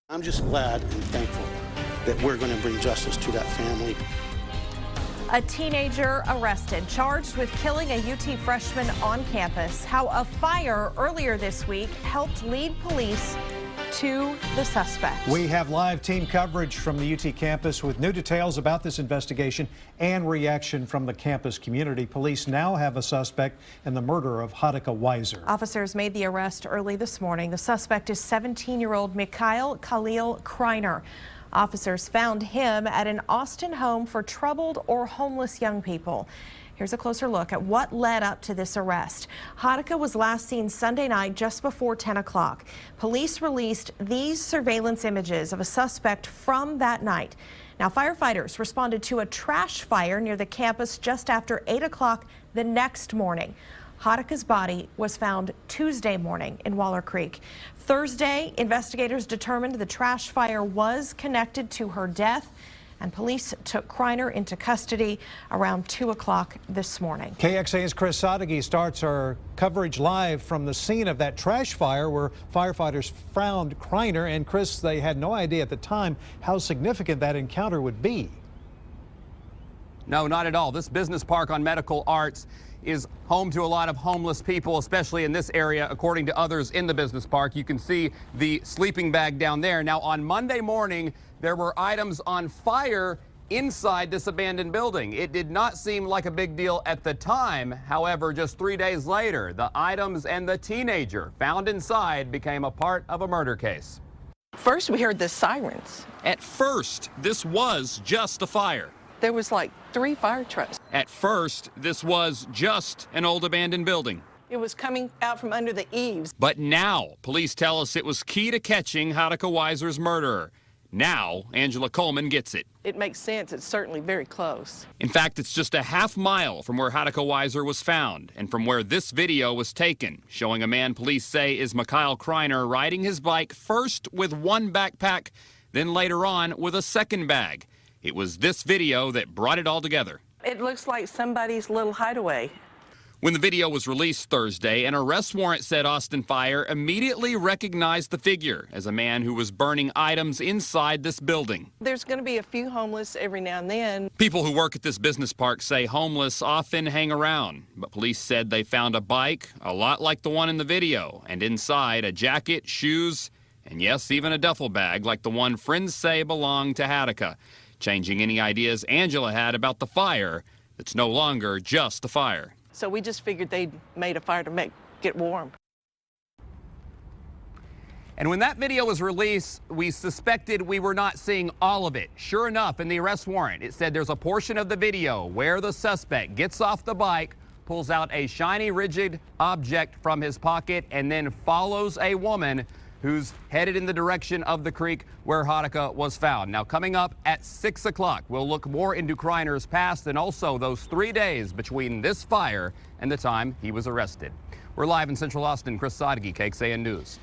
I'm just glad and thankful that we're going to bring justice to that family. A teenager arrested, charged with killing a UT freshman on campus. How a fire earlier this week helped lead police to the suspect. We have live team coverage from the UT campus with new details about this investigation and reaction from the campus community. Police now have a suspect in the murder of Hadika Weiser. Officers made the arrest early this morning. The suspect is 17-year-old Meechaiel Criner. Officers found him at an Austin home for troubled or homeless young people. Here's a closer look at what led up to this arrest. Hadika was last seen Sunday night just before 10 o'clock. Police released these surveillance images of a suspect from that night. Now, firefighters responded to a trash fire near the campus just after 8 o'clock the next morning. Hadika's body was found Tuesday morning in Waller Creek. Thursday, investigators determined the trash fire was connected to her death, and police took Criner into custody around 2 o'clock this morning. KXAN's Chris Sadeghi starts our coverage live from the scene of that trash fire where firefighters found Criner. And Chris, they had no idea at the time how significant that encounter would be. No, not at all. This business park on Medical Arts is home to a lot of homeless people, especially in this area, according to others in the business park. You can see the sleeping bag down there. Now, on Monday morning, there were items on fire inside this abandoned building. It did not seem like a big deal at the time. However, just 3 days later, the items and the teenager found inside became a part of a murder case. First, we heard the sirens. At first, this was just a fire. There was like 3 fire trucks. At first, this was just an old abandoned building. It was coming out from under the eaves. But now, police tell us it was key to catching Hadika Weiser's murderer. Now, Angela Coleman gets it. It makes sense. It's certainly very close. In fact, it's just a half mile from where Hadika Weiser was found and from where this video was taken, showing a man police say is Meechaiel Criner riding his bike first with one backpack, then later on with a second bag. It was this video that brought it all together. It looks like somebody's little hideaway. When the video was released Thursday, an arrest warrant said Austin Fire immediately recognized the figure as a man who was burning items inside this building. There's going to be a few homeless every now and then. People who work at this business park say homeless often hang around, but police said they found a bike a lot like the one in the video, and inside a jacket, shoes, and yes, even a duffel bag like the one friends say belonged to Hadika, changing any ideas Angela had about the fire that's no longer just a fire. So we just figured they'd made a fire to get warm. And when that video was released, we suspected we were not seeing all of it. Sure enough, in the arrest warrant, it said there's a portion of the video where the suspect gets off the bike, pulls out a shiny, rigid object from his pocket, and then follows a woman who's headed in the direction of the creek where Hadika was found. Now, coming up at 6 o'clock, we'll look more into Criner's past and also those 3 days between this fire and the time he was arrested. We're live in Central Austin. Chris Sadeghi, KXAN News.